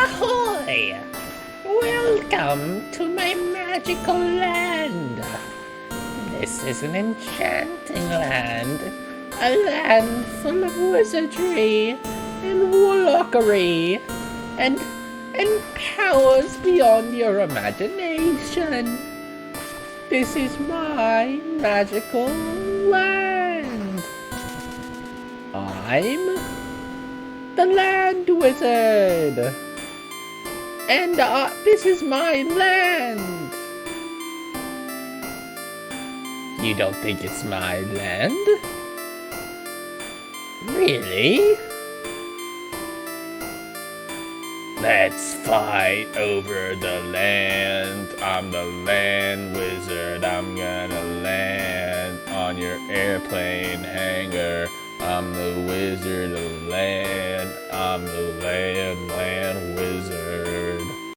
Ahoy! Welcome to my magical land. This is an enchanting land. A land full of wizardry and warlockery and powers beyond your imagination. This is my magical land. I'm the Land Wizard. And this is my land. You don't think it's my land? Really? Let's fight over the land. I'm the Land Wizard. I'm gonna land on your airplane hangar. I'm the Wizard of Land. I'm the Land